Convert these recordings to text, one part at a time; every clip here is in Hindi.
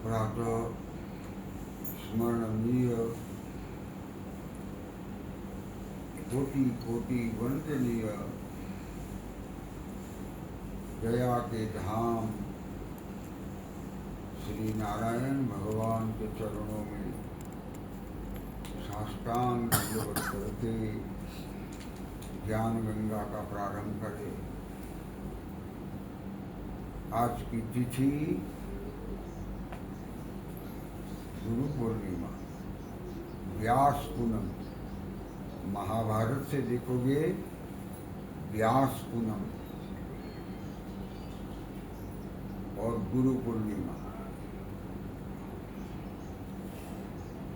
प्रातः स्मरणीय कोटि कोटि वंदनीय गया के धाम श्री नारायण भगवान के चरणों में साष्टांग दंडवत करके ज्ञान गंगा का प्रारंभ करें। आज की तिथि गुरु पूर्णिमा, व्यास पूनम। महाभारत से देखोगे व्यास पूनम और गुरु पूर्णिमा।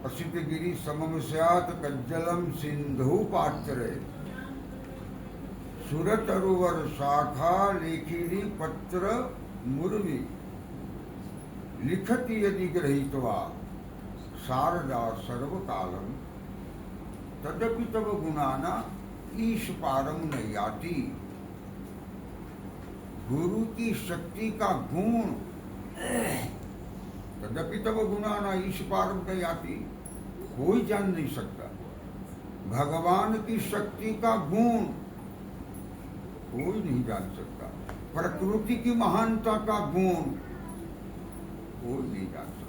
प्रसिद्ध गिरी समम स्यात् कज्जलम सिंधु पात्रे सुरत अरुवर शाखा लेखिनी पत्र मुर्वी लिखति यदि गृहीत्वा शारदा सर्वकालम तदपि तब गुणाना ईश पारम न याति। गुरु की शक्ति का गुण तदपि तब गुणाना ईश पारम न याति, कोई जान नहीं सकता। भगवान की शक्ति का गुण कोई नहीं जान सकता। प्रकृति की महानता का गुण कोई नहीं जान सकता।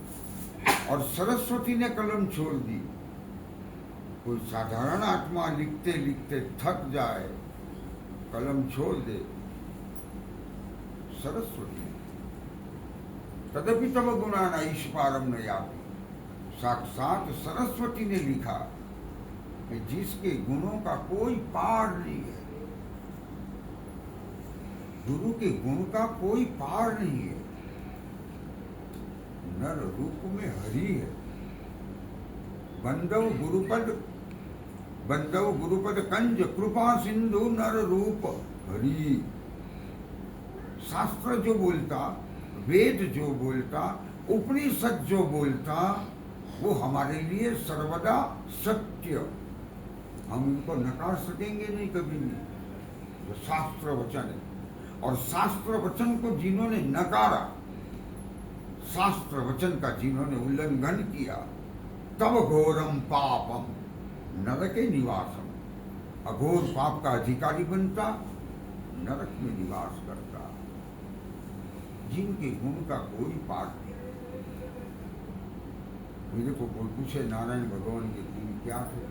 और सरस्वती ने कलम छोड़ दी। कोई साधारण आत्मा लिखते लिखते थक जाए, कलम छोड़ दे, सरस्वती तदपि तब गुणाना ईश पारम न याति। साक्षात सरस्वती ने लिखा कि जिसके गुणों का कोई पार नहीं है, गुरु के गुण का कोई पार नहीं है। नर रूप में हरि है। बंदव गुरुपद कंज कृपा सिंधु नर रूप हरि। शास्त्र जो बोलता, वेद जो बोलता, उपनिषद जो बोलता, वो हमारे लिए सर्वदा सत्य। हम उनको नकार सकेंगे नहीं कभी भी। तो शास्त्र वचन है, और शास्त्र वचन को जिन्होंने नकारा, शास्त्र वचन का जिन्होंने उल्लंघन किया, तब घोरम पापम नरके निवासम। अघोर पाप का अधिकारी बनता, नरक में निवास करता। जिनके गुण का कोई पार नहीं। मेरे को कोई पूछे नारायण भगवान के गुण क्या थे,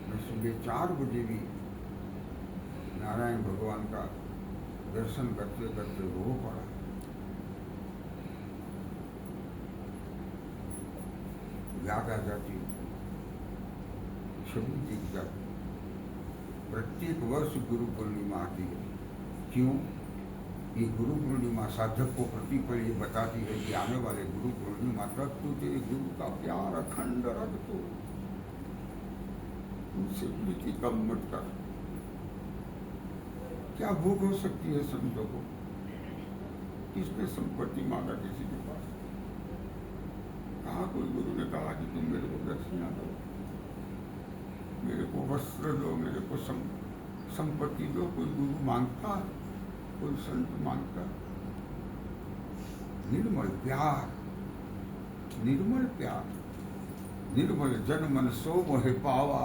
मैं सुबह 4 बजे भी नारायण भगवान का दर्शन करते करते रो पड़ा। याद आ जाती, छवि दिख जाती। प्रत्येक वर्ष गुरु पूर्णिमा आती है। क्यों? ये गुरु पूर्णिमा साधक को प्रतिपल ये बताती है कि आने वाले गुरु पूर्णिमा तक तो तेरे गुरु का प्यार अखंड रख तो उनसे प्रीति कम मत कर। क्या भूख हो सकती है संतों को? किसने संपत्ति मांगा किसी के पास? कहा कोई गुरु ने कहा कि तुम मेरे को दक्षिणा दो, मेरे को वस्त्र दो, मेरे को संपत्ति दो। कोई गुरु मांगता, कोई संत मांगता? निर्मल प्यार, निर्मल प्यार। निर्मल जन मन सो मोहे पावा,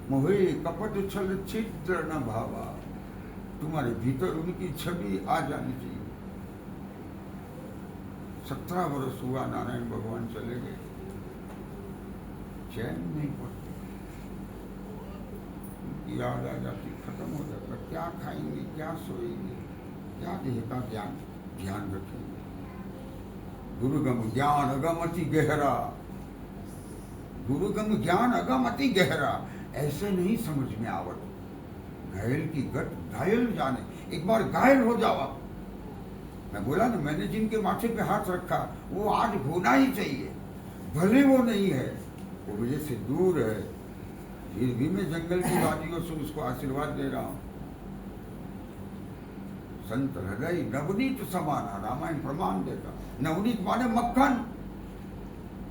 मोहे कपट छल छिद्र न भावा। तुम्हारे भीतर उनकी छवि आ जानी चाहिए। 17 वर्ष हुआ नारायण भगवान चले गए, चैन नहीं पड़ती। उनकी याद आ जाती, खत्म हो जाता। क्या खाएंगे, क्या सोएंगे, क्या देह का ध्यान रखेंगे। गुरुगम ज्ञान अगम अति गहरा, गुरुगम ज्ञान अगम अति गहरा। ऐसे नहीं समझ में आवत। घायल की गत घायल जाने। एक बार घायल हो जावा। मैं बोला ना, मैंने जिनके माथे पे हाथ रखा वो आज होना ही चाहिए। भले वो नहीं है, वो मुझे से दूर है, फिर भी मैं जंगल की वादियों से उसको आशीर्वाद दे रहा हूं। संत हृदय नवनीत समाना, रामायण प्रमाण देता। नवनीत माने मक्खन।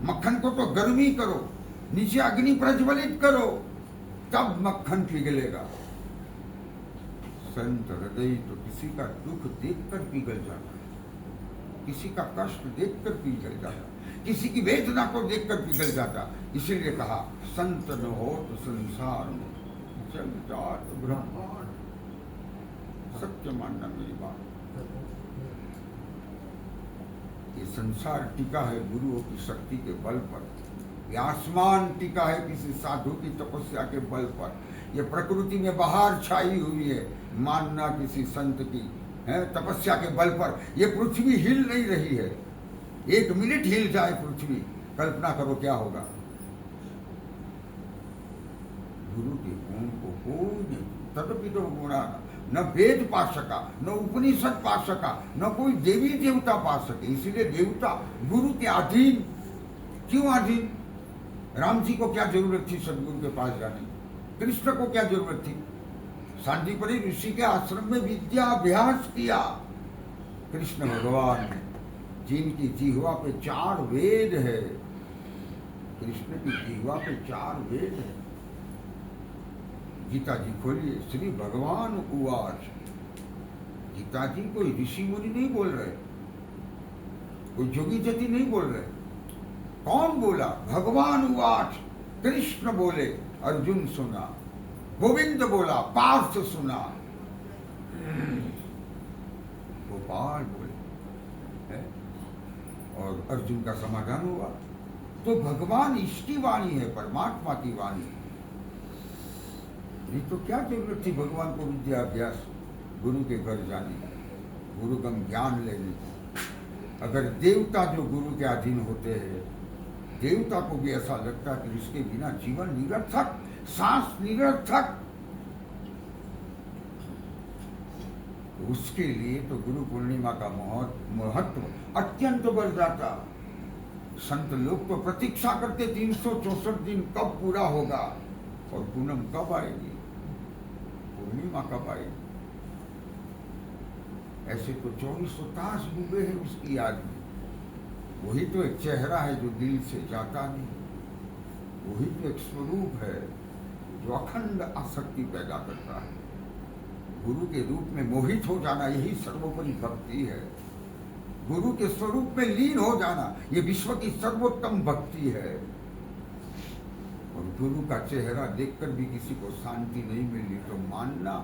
मक्खन को तो गर्मी करो, नीचे अग्नि प्रज्वलित करो, तब मक्खन पिघलेगा। संत हृदय तो किसी का दुख देखकर पिघल जाता है, किसी का कष्ट देखकर पिघल जाता, किसी की वेदना को देखकर पिघल जाता। इसीलिए कहा संत न हो तो संसार में जग जात ब्रह्मांड। सत्य मानना मेरी बात। ये संसार टिका है गुरुओं की शक्ति के बल पर, ये आसमान टिका है किसी साधु की तपस्या के बल पर, ये प्रकृति में बाहर छाई हुई है मानना किसी संत की है तपस्या के बल पर। ये पृथ्वी हिल नहीं रही है, एक मिनट हिल जाए पृथ्वी, कल्पना करो क्या होगा। गुरु के गुण को कोई नहीं, तदपि तो गुणा न वेद पा सका, न उपनिषद पा सका, न कोई देवी देवता पा सके। इसीलिए देवता गुरु के अधीन। क्यों अधीन? राम जी को क्या जरूरत थी सदगुरु के पास जाने? कृष्ण को क्या जरूरत थी? शांतिपरी ऋषि के आश्रम में विद्या अभ्यास किया। कृष्ण भगवान ने, जिनकी जिह्वा पे 4 वेद है, कृष्ण की जिह्वा पे 4 वेद है। गीता जी खोलिए, श्री भगवान उवाच। गीता जी कोई ऋषि मुनि नहीं बोल रहे, कोई जोगी जति नहीं बोल रहे। कौन बोला? भगवान उवाच। कृष्ण बोले, अर्जुन सुना, गोविंद बोला, पार्थ सुना, गोपाल बोले है? और अर्जुन का समाधान हुआ। तो भगवान इसकी वाणी है, परमात्मा की वाणी। नहीं तो क्या जरूरत थी भगवान को विद्या अभ्यास, गुरु के घर जाने, गुरुगम ज्ञान लेने। अगर देवता जो गुरु के अधीन होते हैं, देवता को भी ऐसा लगता है कि इसके बिना जीवन निरर्थक, सांस निरर्थक, उसके लिए तो गुरु पूर्णिमा का महत्व अत्यंत बढ़ जाता। संत लोग तो प्रतीक्षा करते 364 दिन कब पूरा होगा और पूनम कब आएगी, पूर्णिमा कब आएगी। ऐसे तो 2400 तास डूबे हैं उसकी याद में। वही तो एक चेहरा है जो दिल से जाता नहीं, वही तो एक स्वरूप है जो अखंड आसक्ति पैदा करता है। गुरु के रूप में मोहित हो जाना यही सर्वोपरि भक्ति है। गुरु के स्वरूप में लीन हो जाना ये विश्व की सर्वोत्तम भक्ति है। और गुरु का चेहरा देखकर भी किसी को शांति नहीं मिली तो मानना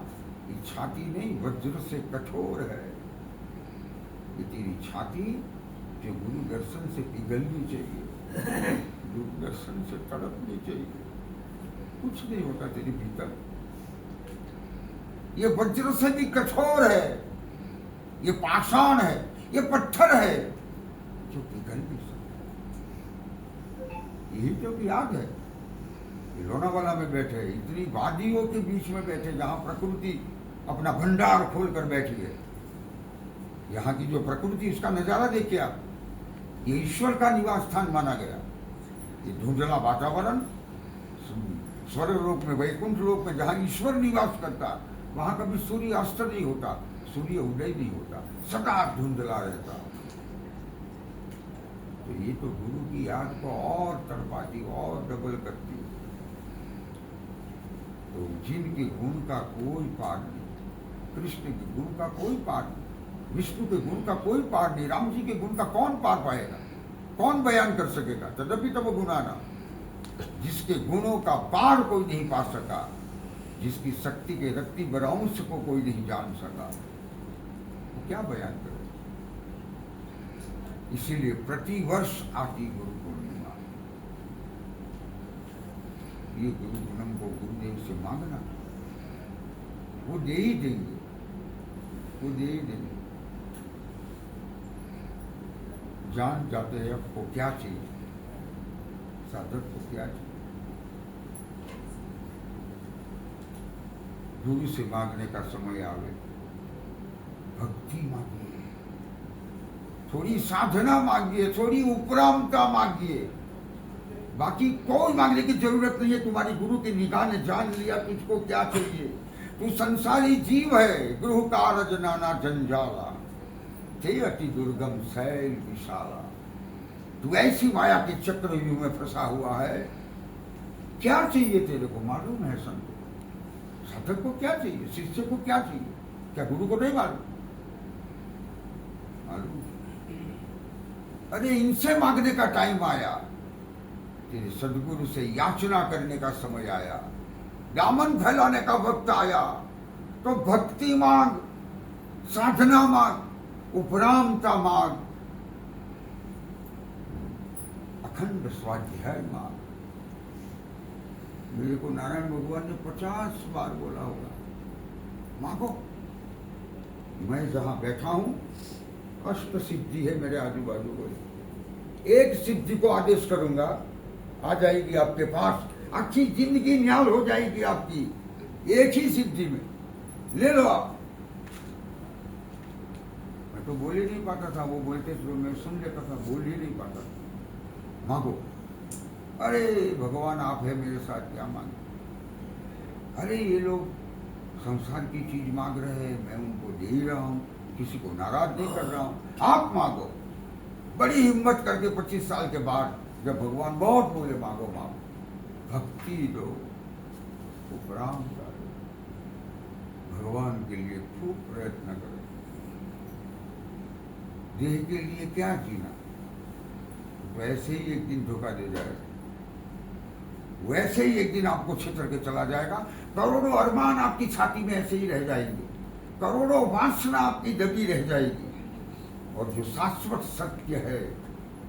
ये छाती नहीं वज्र से कठोर है। ये तेरी छाती जो गुरु दर्शन से पिघलनी चाहिए, गुरु दर्शन से तड़पनी चाहिए। कुछ नहीं होता तेरे भीतर, ये वज्र से भी कठोर है, ये पाषाण है, ये पत्थर है जो पिघल नहीं सकता। यही तो याद है, लोनावाला में बैठे, इतनी वादियों के बीच में बैठे जहां प्रकृति अपना भंडार खोल कर बैठी है। यहाँ की जो प्रकृति उसका नजारा देखिए आप, ये ईश्वर का निवास स्थान माना गया। ये धुंधला वातावरण स्वर्ग लोक में, वैकुंठ लोक में जहाँ ईश्वर निवास करता, वहां कभी सूर्य अस्त नहीं होता, सूर्य उदय नहीं होता, सदा धुंधला रहता। तो ये तो गुरु की याद को और तड़पाती और डबल करती। तो जिनके गुण का कोई पार नहीं, कृष्ण के गुण का कोई पार नहीं, विष्णु के गुण का कोई पार नहीं, राम जी के गुण का कौन पार पाएगा, कौन बयान कर सकेगा। तदपि तब गुणाना, जिसके गुणों का पार कोई नहीं पा सका, जिसकी शक्ति के रक्ति बरंश को कोई नहीं जान सका, वो क्या बयान करे। इसीलिए प्रतिवर्ष आती गुरु पूर्णिमा। ये गुरु गुणम को गुरुदेव से मांगना, वो दे ही देंगे, वो दे ही देंगे। जान जाते हैं आपको क्या चाहिए, साधक को क्या चाहिए। गुरु से मांगने का समय आवे, भक्ति मांगिए, थोड़ी साधना मांगिए, थोड़ी उपरामता मांगिए। बाकी कोई मांगने की जरूरत नहीं है। तुम्हारी गुरु की निगाह ने जान लिया तुझको क्या चाहिए। तू संसारी जीव है, गृह कारज नाना जंजाला, थे अति दुर्गम शैल विशाला। तू ऐसी माया के चक्रव्यूह में फंसा हुआ है। क्या चाहिए तेरे को मालूम है संत? साधक को क्या चाहिए, शिष्य को क्या चाहिए? क्या गुरु को नहीं मालूम? मालूम। अरे इनसे मांगने का टाइम आया, तेरे सदगुरु से याचना करने का समय आया, दामन फैलाने का वक्त आया। तो भक्ति मांग, साधना मांग, उपरामता मांग, अखंड स्वाध्याय मांग। मेरे को नारायण भगवान ने 50 बार बोला होगा, मांगो। मैं जहां बैठा हूं अष्ट सिद्धि है मेरे आजू बाजू को। एक सिद्धि को आदेश करूंगा, आ जाएगी आपके पास, अच्छी जिंदगी न्याल हो जाएगी आपकी एक ही सिद्धि में। ले लो आप। मैं तो बोल ही नहीं पाता था, वो बोलते थे मैं सुन लेता था, बोल ही नहीं पाता था। मांगो। अरे भगवान आप है मेरे साथ, क्या मांगे? अरे ये लोग संसार की चीज मांग रहे हैं, मैं उनको दे ही रहा हूं, किसी को नाराज नहीं कर रहा हूं। आप मांगो। बड़ी हिम्मत करके 25 साल के बाद जब भगवान बहुत बोले मांगो मांगो, भक्ति दो, उपराम करो, भगवान के लिए खूब प्रयत्न करो। देह के लिए क्या जीना, वैसे ही एक दिन धोखा दे जाएगा, वैसे ही एक दिन आपको छितर के चला जाएगा। करोड़ों अरमान आपकी छाती में ऐसे ही रह जाएंगे, करोड़ों वासना आपकी दबी रह जाएगी। और जो शाश्वत सत्य है,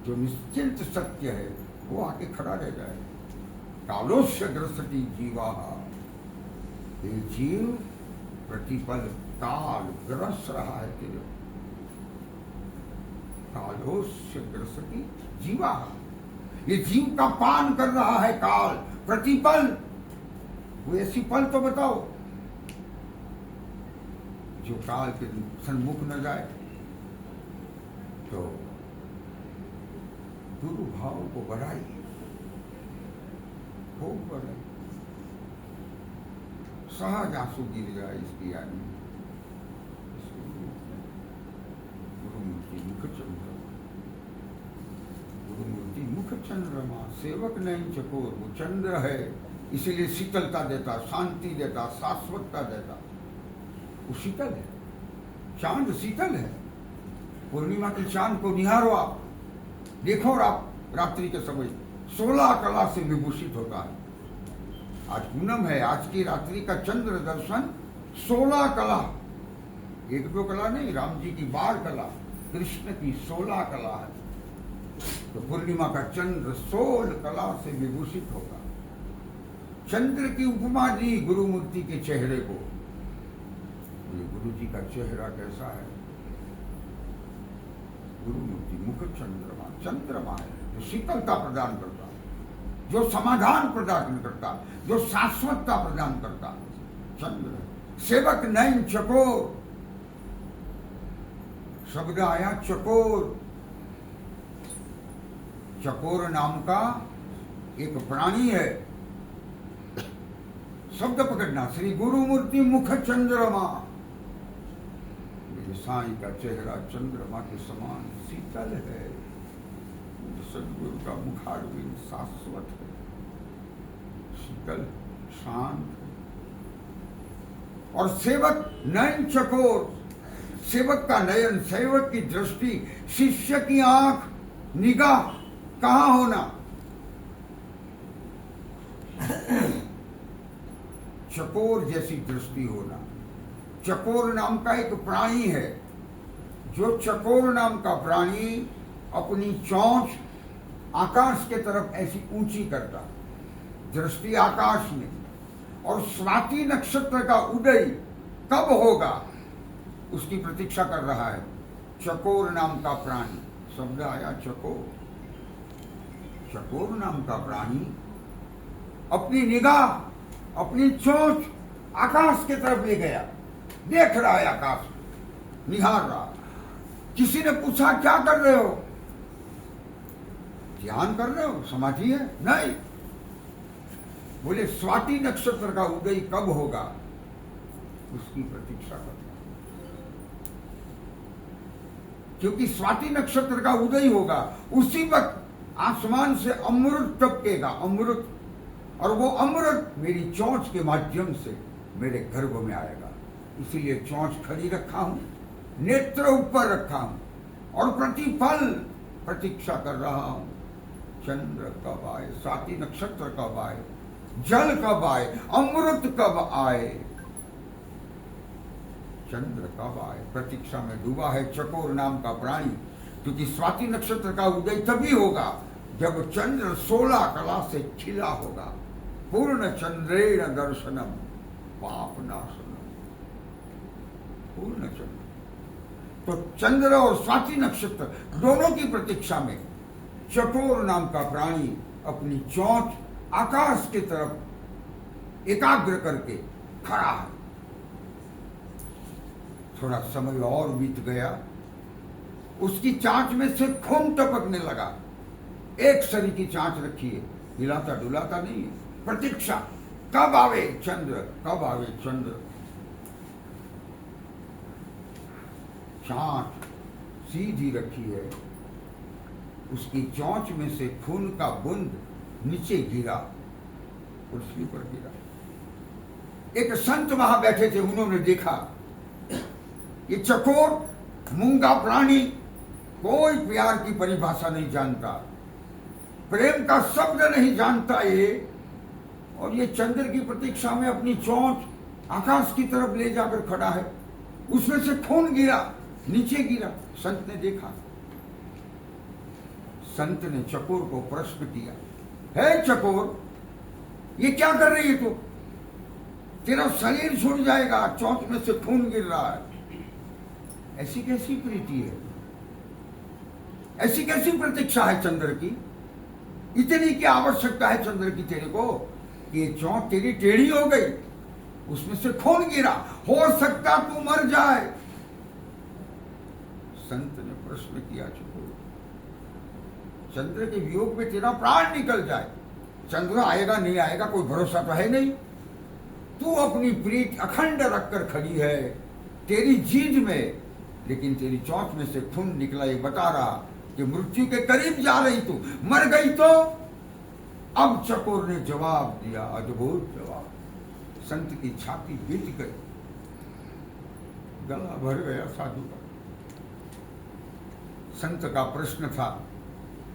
जो निश्चिंत सत्य है, वो आके खड़ा रह जाएगा। कालोस्य ग्रसति जीवा, ये जीव प्रतिपल काल ग्रस रहा है तेरे। कालोस्य ग्रसति जीवा, ये जीव का पान कर रहा है काल प्रतिपल। वो ऐसी पल तो बताओ जो काल के सन्मुख न जाए। तो गुरु भाव को बढ़ाइए, खूब बढ़ाइए। सहज आंसू गिर जाए इसकी याद में। गुरुमूर्ति मुख चंद्रमा, गुरुमूर्ति मुख चंद्रमा, सेवक नहीं चकोर। वो चंद्र है इसीलिए शीतलता देता, शांति देता, शाश्वतता देता। वो शीतल है, चांद शीतल है। पूर्णिमा के चांद को निहारो आप, देखो आप रात्रि के समय 16 कला से विभूषित होता है। आज पूनम है, आज की रात्रि का चंद्र दर्शन 16 कला, एक दो कला नहीं, राम जी की 12 कला, कृष्ण की 16 कला है। तो पूर्णिमा का चंद्र 16 कला से विभूषित होगा। चंद्र की उपमा दी गुरुमूर्ति के चेहरे को। ये गुरु जी का चेहरा कैसा है? गुरुमूर्ति मुख चंद्रमा, चंद्रमा है जो शीतलता प्रदान करता है, जो समाधान प्रदान करता है, जो शाश्वतता प्रदान करता है। चंद्र सेवक नैन चकोर, शब्द आया चकोर। चकोर नाम का एक प्राणी है, शब्द पकड़ना। श्री गुरुमूर्ति मुख चंद्रमा, मेरे साईं का चेहरा चंद्रमा के समान शीतल है। सदगुरु का मुखारविंद शाश्वत है, शीतल, शांत। और सेवक नयन चकोर, सेवक का नयन, सेवक की दृष्टि, शिष्य की आंख, निगाह कहां होना? चकोर जैसी दृष्टि होना। चकोर नाम का एक प्राणी है, जो चकोर नाम का प्राणी अपनी चोंच आकाश के तरफ ऐसी ऊंची करता, दृष्टि आकाश में। और स्वाति नक्षत्र का उदय कब होगा उसकी प्रतीक्षा कर रहा है चकोर नाम का प्राणी। शब्द आया चकोर। चकोर नाम का प्राणी अपनी निगाह, अपनी चोंच आकाश के तरफ ले गया, देख रहा है आकाश, निहार रहा। किसी ने पूछा क्या कर रहे हो? ध्यान कर रहे हो, समाधि है? नहीं। बोले स्वाति नक्षत्र का उदय कब होगा उसकी प्रतीक्षा करना, क्योंकि स्वाति नक्षत्र का उदय होगा उसी वक्त आसमान से अमृत टपकेगा, अमृत। और वो अमृत मेरी चोंच के माध्यम से मेरे गर्भ में आएगा। इसीलिए चोंच खड़ी रखा हूं, नेत्र ऊपर रखा हूं, और प्रतिपल प्रतीक्षा कर रहा हूं, चंद्र कब आए, स्वाति नक्षत्र कब आए, जल कब आए, अमृत कब आए, चंद्र कब आए। प्रतीक्षा में डूबा है चकोर नाम का प्राणी, क्योंकि स्वाति नक्षत्र का उदय तभी होगा जब चंद्र 16 कला से खिला होगा। पूर्ण चंद्रेण दर्शनम पाप नाशनम। पूर्ण चंद्र, तो चंद्र और स्वाति नक्षत्र दोनों की प्रतीक्षा में चकोर नाम का प्राणी अपनी चोंच आकाश की तरफ एकाग्र करके खड़ा है। थोड़ा समय और बीत गया, उसकी चांच में से खून टपकने लगा। एक सरी की चांच रखी है, हिलाता डुलाता नहीं है। प्रतीक्षा, कब आवे चंद्र, कब आवे चंद्र। चांच सीधी रखी है, उसकी चोंच में से खून का बूंद नीचे गिरा, पृथ्वी पर गिरा। एक संत वहां बैठे थे, उन्होंने देखा ये चकोर मूंगा प्राणी कोई प्यार की परिभाषा नहीं जानता, प्रेम का शब्द नहीं जानता ये, और ये चंद्र की प्रतीक्षा में अपनी चोंच आकाश की तरफ ले जाकर खड़ा है। उसमें से खून गिरा, नीचे गिरा। संत ने देखा, संत ने चकोर को प्रश्न किया, हे चकोर, ये क्या कर रही है तू? तेरा शरीर छूट जाएगा, चोंच में से खून गिर रहा है। ऐसी कैसी प्रीति है, ऐसी कैसी प्रतीक्षा है चंद्र की? इतनी क्या आवश्यकता है चंद्र की तेरे को कि ये चोंच तेरी टेढ़ी हो गई, उसमें से खून गिरा, हो सकता तू मर जाए। संत ने प्रश्न किया, चकोर, चंद्र के वियोग में तेरा प्राण निकल जाए, चंद्र आएगा नहीं आएगा कोई भरोसा तो है नहीं। तू अपनी प्रीत अखंड रखकर खड़ी है तेरी जीद में, लेकिन तेरी चोंच में से खून निकला, ये बता रहा कि मृत्यु के करीब जा रही, तू मर गई तो। अब चकोर ने जवाब दिया, अद्भुत जवाब। संत की छाती बीत गई, गला भर गया साधु का। संत का प्रश्न था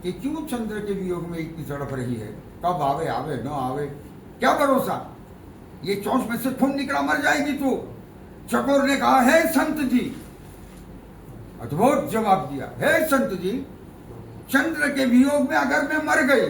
कि क्यों चंद्र के वियोग में इतनी तड़प रही है, कब आवे, आवे न आवे, क्या भरोसा? ये चोंच में से खून निकला, मर जाएगी तू। चकोर ने कहा, हे संत जी, अद्भुत जवाब दिया, हे संत जी, चंद्र के वियोग में अगर मैं मर गई,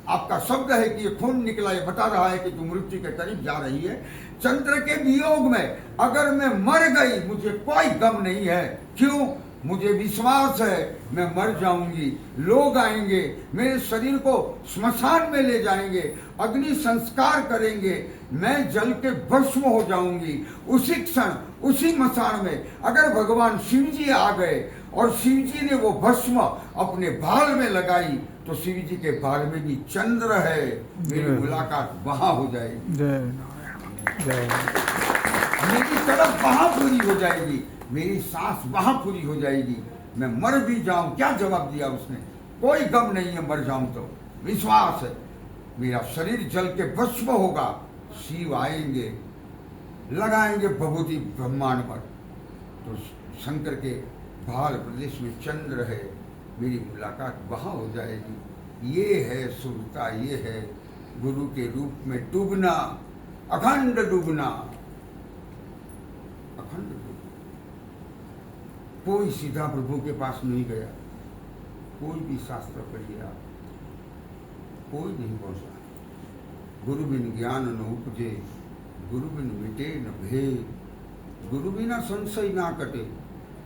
आपका शब्द है कि ये खून निकला, ये बता रहा है कि तू मृत्यु के करीब जा रही है। चंद्र के वियोग में अगर मैं मर गई, मुझे कोई गम नहीं है। क्यों? मुझे विश्वास है मैं मर जाऊंगी, लोग आएंगे, मेरे शरीर को स्मशान में ले जाएंगे, अग्नि संस्कार करेंगे, मैं जल के भस्म हो जाऊंगी। उसी क्षण, उसी मसान में अगर भगवान शिव जी आ गए और शिव जी ने वो भस्म अपने बाल में लगाई, तो शिव जी के बाल में भी चंद्र है, मेरी मुलाकात वहां हो जाएगी, मेरी तड़प वहां पूरी हो जाएगी, मेरी सांस वहां पूरी हो जाएगी। मैं मर भी जाऊं, क्या जवाब दिया उसने? कोई गम नहीं है, मर जाऊं तो विश्वास है, मेरा शरीर जल के भस्म होगा, शिव आएंगे, लगाएंगे भभूति ब्रह्मांड पर, तो शंकर के भाल प्रदेश में चंद्र है, मेरी मुलाकात वहां हो जाएगी। ये है शुभता, ये है गुरु के रूप में डूबना, अखंड डूबना, अखंड डूबना। कोई सीधा प्रभु के पास नहीं गया, कोई भी शास्त्र पढ़िए आप, कोई नहीं पहुंचा। गुरु बिन ज्ञान न उपजे, गुरु बिन मिटे न भेद, गुरु बिना संशय ना कटे।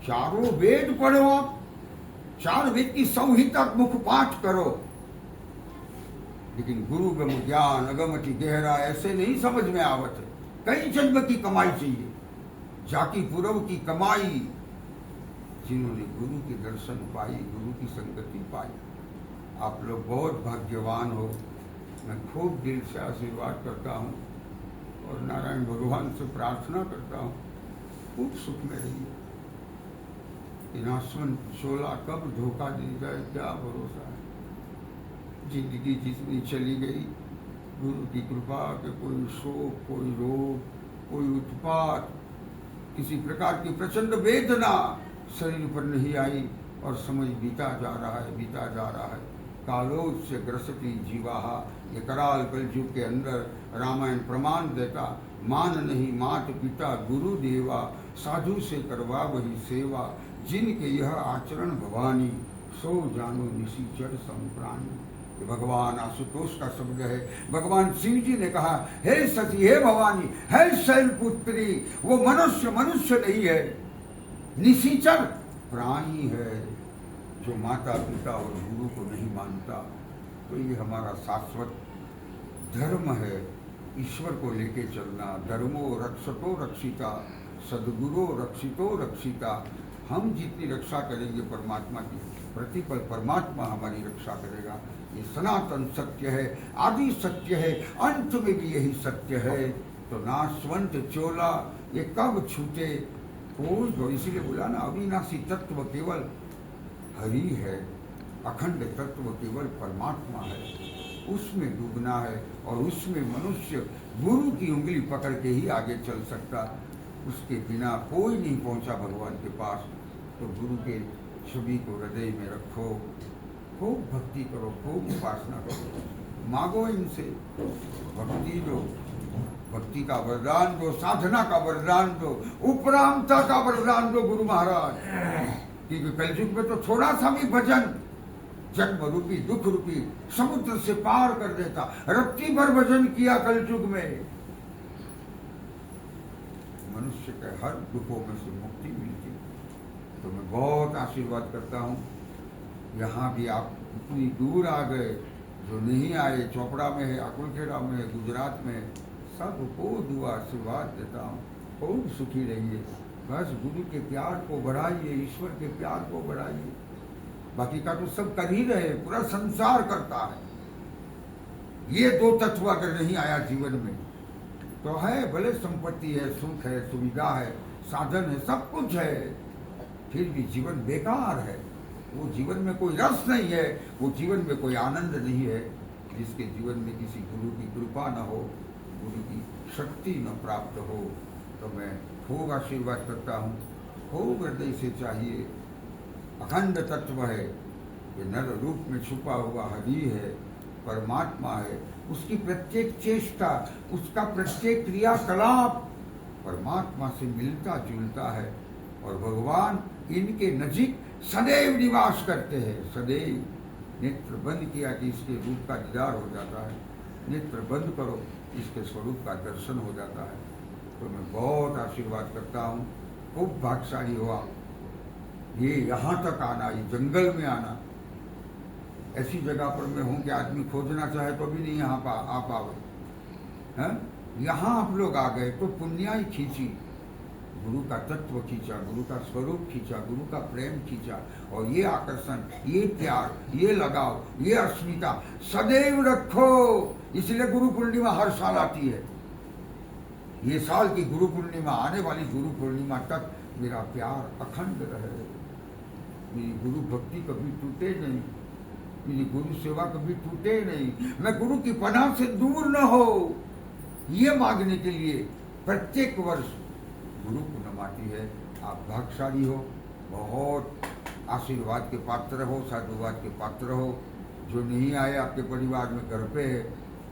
चारों वेद पढ़ो आप, चार वेद की संहिता मुख पाठ करो, लेकिन गुरु ब्रह्म ज्ञान अगमति गहरा ऐसे नहीं समझ में आवत है। कई जन्म की कमाई चाहिए, जाकी पूर्व की कमाई। जिन्होंने गुरु के दर्शन पाई, गुरु की संगति पाई, आप लोग बहुत भाग्यवान हो। मैं खूब दिल से आशीर्वाद करता हूँ और नारायण भगवान से प्रार्थना करता हूँ, खूब सुख में रहिए। नासवन शोला कब धोखा दे जाए, क्या भरोसा है। जिंदगी जितनी चली गई, गुरु की कृपा के कोई शोक, कोई रोग, कोई उत्पात, किसी प्रकार की प्रचंड वेदना शरीर पर नहीं आई। और समय बीता जा रहा है, बीता जा रहा है। कालोस्य ग्रसती जीवाहा, ये कराल कलयुग के अंदर रामायण प्रमाण देता। मान नहीं मात पिता गुरु देवा, साधु से करवा वही सेवा, जिनके यह आचरण भवानी, सो जानो निशिचर संप्राणी। ये भगवान आशुतोष का शब्द है। भगवान शिव जी ने कहा, हे सती, हे भवानी, हे शैलपुत्री, वो मनुष्य मनुष्य नहीं है, निशिचर प्राणी है, जो माता पिता और गुरु को नहीं मानता। तो ये हमारा शाश्वत धर्म है, ईश्वर को लेके चलना। धर्मो रक्षतो रक्षिता, सद्गुरो रक्षितो रक्षिता। हम जितनी रक्षा करेंगे परमात्मा की, प्रतिपल परमात्मा हमारी रक्षा करेगा। ये सनातन सत्य है, आदि सत्य है, अंत में भी यही सत्य है। तो नाशवंत चोला ये कब छूटे कोई। तो इसीलिए बोला ना, अविनाशी तत्व केवल हरि है, अखंड तत्व केवल परमात्मा है, उसमें डूबना है। और उसमें मनुष्य गुरु की उंगली पकड़ के ही आगे चल सकता, उसके बिना कोई नहीं पहुंचा भगवान के पास। तो गुरु के छवि को हृदय में रखो, खूब भक्ति करो, खूब उपासना करो, मांगो इनसे भक्ति दो, भक्ति का वरदान दो, साधना का वरदान दो, उपरामता का वरदान दो गुरु महाराज। क्योंकि कलयुग में तो थोड़ा सा भी भजन जन्म रूपी दुख रूपी समुद्र से पार कर देता। रत्ती भर भजन किया कलयुग में, मनुष्य के हर दुखों में से मुक्ति मिलती। तो मैं बहुत आशीर्वाद करता हूँ। यहाँ भी आप इतनी दूर आ गए, जो नहीं आए, चोपड़ा में है, अकुलखेड़ा में है, गुजरात में है, सबको दुआ आशीर्वाद देता हूँ। खूब सुखी रहिए, बस गुरु के प्यार को बढ़ाइए, ईश्वर के प्यार को बढ़ाइए। बाकी का तो सब कर ही रहे, पूरा संसार करता है। ये दो तत्व अगर नहीं आया जीवन में तो है, भले संपत्ति है, सुख है, सुविधा है, साधन है, सब कुछ है, फिर भी जीवन बेकार है। वो जीवन में कोई रस नहीं है, वो जीवन में कोई आनंद नहीं है, जिसके जीवन में किसी गुरु की कृपा न हो, गुरु की शक्ति न प्राप्त हो। तो मैं खूब आशीर्वाद करता हूँ, खूब हृदय से चाहिए। अखंड तत्व है, ये नर रूप में छुपा हुआ हरि है, परमात्मा है। उसकी प्रत्येक चेष्टा, उसका प्रत्येक क्रियाकलाप परमात्मा से मिलता जुलता है। और भगवान इनके नजीक सदैव निवास करते हैं, सदैव। नेत्र बंद किया कि इसके रूप का दीदार हो जाता है, नेत्र बंद करो इसके स्वरूप का दर्शन हो जाता है। तो मैं बहुत आशीर्वाद करता हूँ, खूब भाग्यशाली हुआ ये यहाँ तक आना, ये जंगल में आना। ऐसी जगह पर मैं हूँ कि आदमी खोजना चाहे तो भी नहीं यहाँ आ पावे हैं। यहाँ आप लोग आ गए तो पुण्याई खींची, गुरु का तत्व खींचा, गुरु का स्वरूप खींचा, गुरु का प्रेम खींचा। और ये आकर्षण, ये प्यार, ये लगाव, ये अस्मिता सदैव रखो। इसलिए गुरु पूर्णिमा हर साल आती है। ये साल की गुरु पूर्णिमा, आने वाली गुरु पूर्णिमा तक मेरा प्यार अखंड रहे, मेरी गुरु भक्ति कभी टूटे नहीं, मेरी गुरु सेवा कभी टूटे नहीं, मैं गुरु की पनाह से दूर न हो, ये मांगने के लिए प्रत्येक वर्ष गुरु पूर्णिमाती है। आप भाग्यशाली हो, बहुत आशीर्वाद के पात्र हो, साधुवाद के पात्र हो। जो नहीं आए आपके परिवार में घर पे है,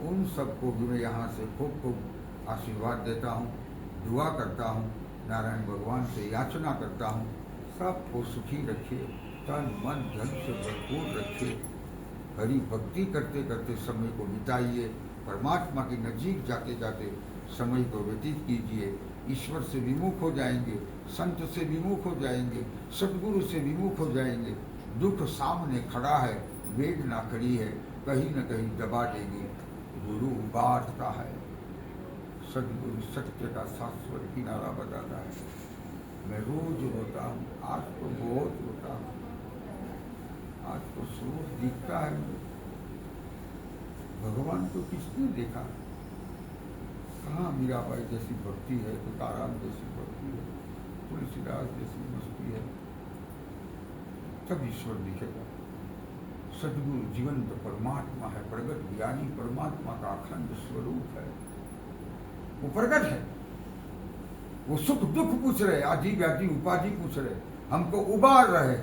उन सबको भी मैं यहाँ से खूब खूब आशीर्वाद देता हूँ, दुआ करता हूँ, नारायण भगवान से याचना करता हूँ, सबको सुखी रखिए, तन मन धन से भरपूर रखिए, हरि भक्ति करते करते समय को बिताइए, परमात्मा के नजीक जाते जाते समय को व्यतीत कीजिए। ईश्वर से विमुख हो जाएंगे, संत से विमुख हो जाएंगे, सतगुरु से विमुख हो जाएंगे। दुख सामने खड़ा है, वेदना खड़ी है, कहीं न कहीं दबा देगी, गुरु उबारता है। सतगुरु सत्य का शाश्वत किनारा बताता है। मैं रोज रोता हूँ, आज तो बहुत रोता हूँ, आज तो सूरज दिखता है। भगवान को किसने देखा? कहाँ मीराबाई जैसी भक्ति है, तुकाराम जैसी भक्ति है, तुलसीदास जैसी मस्ती है, तब ईश्वर दिखेगा। सद्गुरु जीवंत परमात्मा है, प्रगट ज्ञानी परमात्मा का अखंड स्वरूप है, वो प्रगट है। वो सुख दुख पूछ रहे, आदि व्याधि उपाधि पूछ रहे, हमको उबार रहे।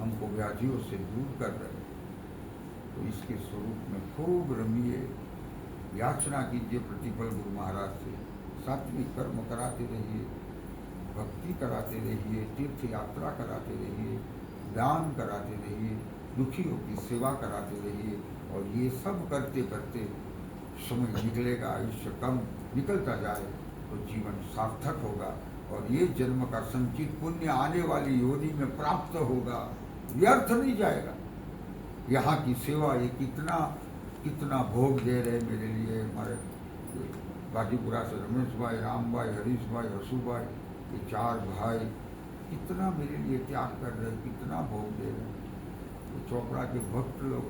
हमको व्याधियों से दूर कर रहे। तो इसके स्वरूप में खूब रमिए, याचना कीजिए प्रतिफल गुरु महाराज से, सात्विक कर्म कराते रहिए, भक्ति कराते रहिए, तीर्थ यात्रा कराते रहिए, दान कराते रहिए, दुखियों की सेवा कराते रहिए। और ये सब करते करते समय निकलेगा, आयुष्य कम निकलता जाए तो जीवन सार्थक होगा और ये जन्म का संचित पुण्य आने वाली योनि में प्राप्त होगा, व्यर्थ नहीं जाएगा। यहाँ की सेवा ये कितना कितना भोग दे रहे मेरे लिए। हमारे गाजीपुरा से रमेश भाई, राम भाई, हरीश भाई, हसू भाई, ये 4 भाई कितना मेरे लिए त्याग कर रहे, कितना भोग दे रहे। तो चोपड़ा के भक्त लोग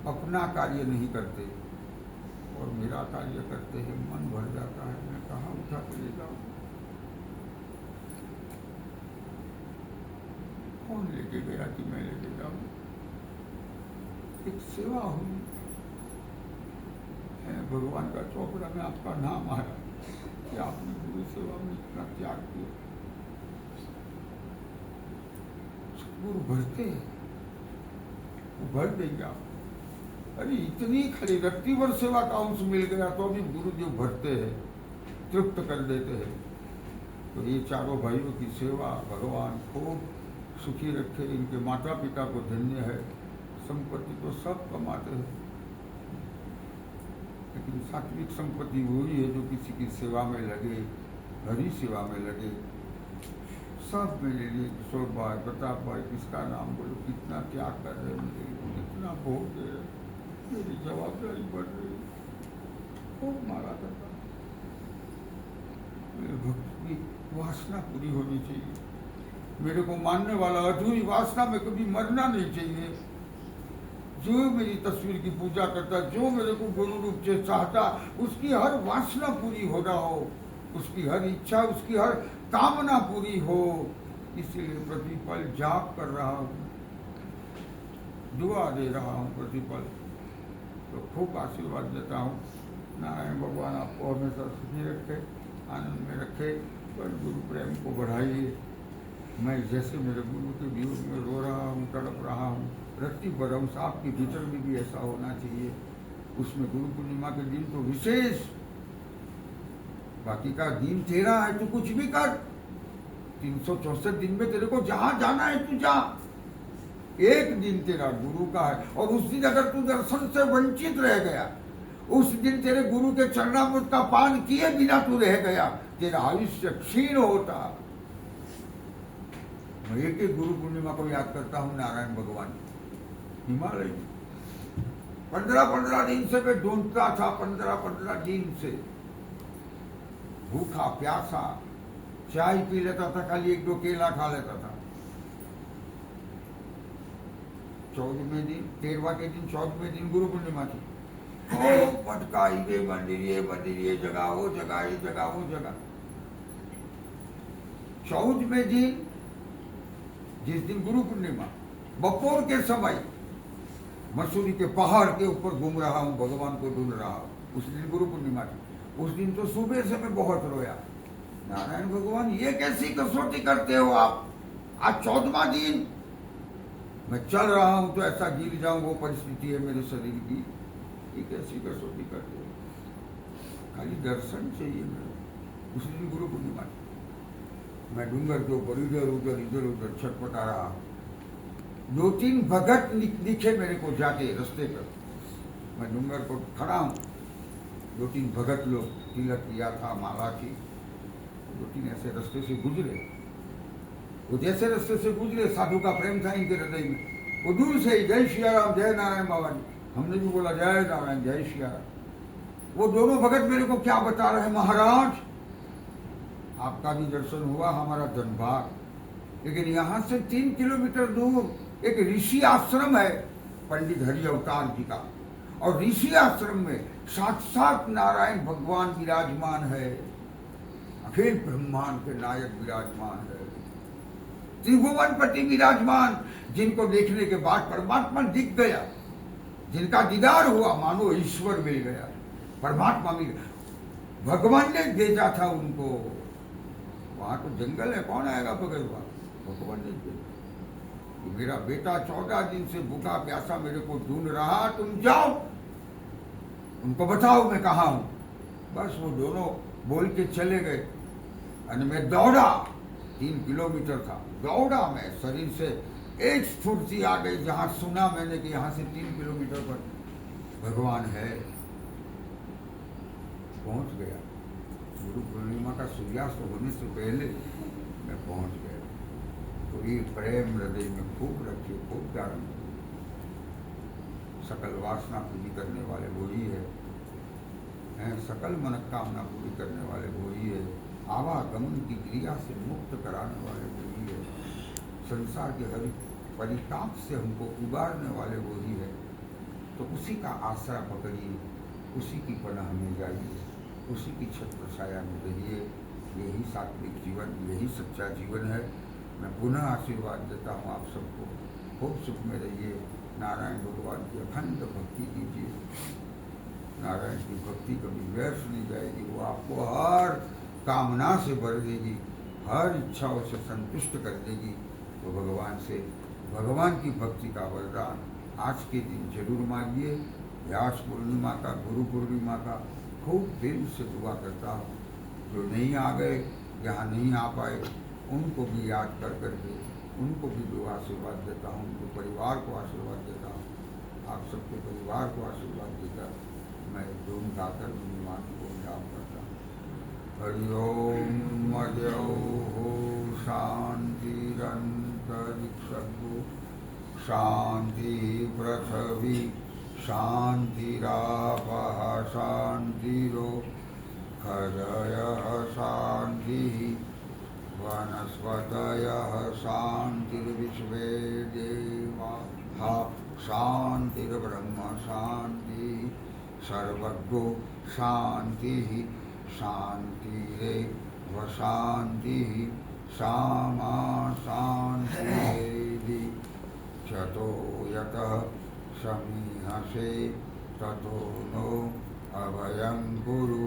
अपना कार्य नहीं करते और मेरा कार्य करते हैं, मन भर जाता है। मैं कहाँ उठा के ले जाऊँ, कौन लेके गया कि मैं लेके जाऊँ। एक सेवा हुई है, भगवान का चौपड़ा में आपका नाम आया कि आपने गुरु सेवा में इतना त्याग किया। गुरु भरते हैं, वो भर देंगे आप। अरे इतनी खड़ी रत्तीवर सेवा का अंश मिल गया तो भी गुरुदेव भरते हैं, तृप्त कर देते हैं। तो ये चारों भाइयों की सेवा भगवान खूब सुखी रखे, इनके माता पिता को धन्य है। संपत्ति तो सब कमाते हैं, लेकिन सात्विक संपत्ति वही है जो किसी की सेवा में लगे, हरी सेवा में लगे। सब मेरे लिए किशोर भाई, प्रताप भाई, किसका नाम बोलो, कितना त्याग कर रहे मेरे लिए, कितना भोग दे रहे, मेरी जवाबदारी बढ़ रही, खूब मारा करता। मेरे भक्त की वासना पूरी होनी चाहिए, मेरे को मानने वाला अधूरी वासना में कभी मरना नहीं चाहिए। जो मेरी तस्वीर की पूजा करता, जो मेरे को गुरु रूप से चाहता, उसकी हर वासना पूरी हो रहा हो, उसकी हर इच्छा, उसकी हर कामना पूरी हो। इसीलिए प्रतिपल जाप कर रहा हूँ, दुआ दे रहा हूँ प्रतिपल। तो खूब आशीर्वाद देता हूँ। नारायण भगवान आपको हमेशा सुखी रखे, आनंद में रखे, पर गुरु प्रेम को बढ़ाइए। मैं जैसे मेरे गुरु के वियोग में रो रहा हूँ, तड़प रहा हूँ, रत्ती बरंश आपके भीतर में भी ऐसा होना चाहिए। उसमें गुरु पूर्णिमा के दिन तो विशेष, बाकी का दिन तेरा है, तू कुछ भी कर। 364 दिन में तेरे को जहां जाना है तू जा। एक दिन तेरा गुरु का है, और उस दिन अगर तू दर्शन से वंचित रह गया, उस दिन तेरे गुरु के चरणामृत का पान किए बिना तू रह गया, तेरा आयुष्य क्षीण होता। मैं एक गुरु पूर्णिमा को याद करता हूँ, नारायण भगवान हिमालय में 15-15 दिन से मैं ढूंढता था, 15-15 दिन से भूखा प्यासा, चाय पी लेता था, खाली 1-2 केला खा लेता था। 14वें दिन, 13वां के दिन, 14वें दिन गुरु पूर्णिमा थी। भटका, ये मंदिर, ये मंदिर, ये जगह, वो जगह, ये जगह, वो जगह। 14वें दिन, जिस दिन गुरु पूर्णिमा, बपोर के समय मसूरी के पहाड़ के ऊपर घूम रहा हूँ, भगवान को ढूंढ रहा हूँ। उस दिन गुरु पूर्णिमा थी। उस दिन तो सुबह से मैं बहुत रोया, नारायण भगवान ये कैसी कसौटी करते हो आप। आज 14वां दिन मैं चल रहा हूँ तो ऐसा गिर जाऊं, वो परिस्थिति है मेरे शरीर की, ये कैसी कसौटी करते हो। खाली दर्शन चाहिए मेरे। उस दिन गुरु पूर्णिमा थी। मैं डूंगर के ऊपर इधर उधर छटपटा रहा। 2-3 भगत दिखे मेरे को जाके रास्ते पर। मैं डूंगर को खड़ा हूँ, 2-3 भगत लोग, तिलक किया था, माला थी, 2-3 ऐसे रास्ते से गुजरे। वो जैसे रास्ते से गुजरे, साधु का प्रेम था इनके हृदय में। वो दूर से ही जय श्री राम, जय नारायण बाबा जी, हमने भी बोला जय नारायण, जय श्री राम। वो दोनों भगत मेरे को क्या बता रहे, महाराज आपका भी दर्शन हुआ, हमारा धनभाग। लेकिन यहाँ से 3 किलोमीटर दूर एक ऋषि आश्रम है, पंडित हरि अवतार जी का, और ऋषि आश्रम में साक्षात नारायण भगवान विराजमान है, अखिल ब्रह्मांड के नायक विराजमान है, त्रिभुवनपति विराजमान, जिनको देखने के बाद परमात्मा दिख गया, जिनका दीदार हुआ, मानो ईश्वर मिल गया, परमात्मा मिल गया, भगवान ने भेजा था उनको। वहां तो जंगल है, कौन आएगा भगवान, भगवान ने भेजा। कि मेरा बेटा 14 दिन से भूखा प्यासा मेरे को ढूंढ रहा, तुम जाओ उनको बताओ मैं कहाँ हूं। बस वो दोनों बोल के चले गए और मैं दौड़ा, 3 किलोमीटर था, दौड़ा मैं, शरीर से एक स्फूर्ति आ गई जहां सुना मैंने कि यहां से 3 किलोमीटर पर भगवान है। पहुंच गया, गुरु पूर्णिमा का सूर्यास्त होने से पहले मैं पहुंच गया। तो ये प्रेम हृदय में खूब रखिए, खूब धारण। सकल वासना पूरी करने वाले वही है, सकल मनोकामना पूरी करने वाले वही है, आवागमन की क्रिया से मुक्त कराने वाले वही है, संसार के हर परिताप से हमको उबारने वाले वही है। तो उसी का आसरा पकड़िए, उसी की पनाह में जाइए, उसी की छत्र छाया में रहिए। यही सात्विक जीवन, यही सच्चा जीवन है। मैं पुनः आशीर्वाद देता हूँ आप सबको, खूब सुख में रहिए। नारायण भगवान की अखंड भक्ति कीजिए। नारायण की भक्ति कभी व्यर्थ नहीं जाएगी, वो आपको हर कामना से भर देगी, हर इच्छाओं से संतुष्ट कर देगी। तो भगवान से भगवान की भक्ति का वरदान आज के दिन जरूर मांगिए। व्यास पूर्णिमा का, गुरु पूर्णिमा का खूब दिल से दुआ करता हूँ। जो नहीं आ गए, यहाँ नहीं आ पाए, उनको भी याद कर करके उनको भी दुआ आशीर्वाद देता हूँ, उनके परिवार को आशीर्वाद देता हूँ, आप सबके परिवार को आशीर्वाद देकर मैं धूम गाकर भगवान को याद करता हूँ। हरि ओम मजो हो शांतिरंतरिक्षगु शांति पृथ्वी शांतिरापः शांतिरो खरयः शांतिः वनस्पतयः शांतिर्विश्वे देवाः शांतिर्ब्रह्म शांतिः सर्वज्ञो शांतिः शांतिरेव शांतिः सामा शांतिरेधि चतो यतः समीहसे ततो नो अभयं कुरु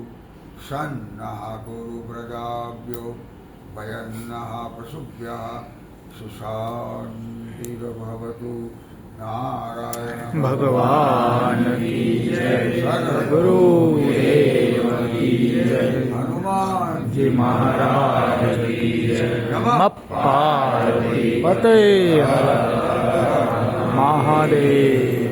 सन्नः कुरु प्रजाभ्यो भयन्नः पशुभ्यः सुशान्तिर्भवतु। नारायण भगवान की जय, सद्गुरु देव की जय, हनुमान जी महाराज की जय। नमः पार्वती पते हर महादेव।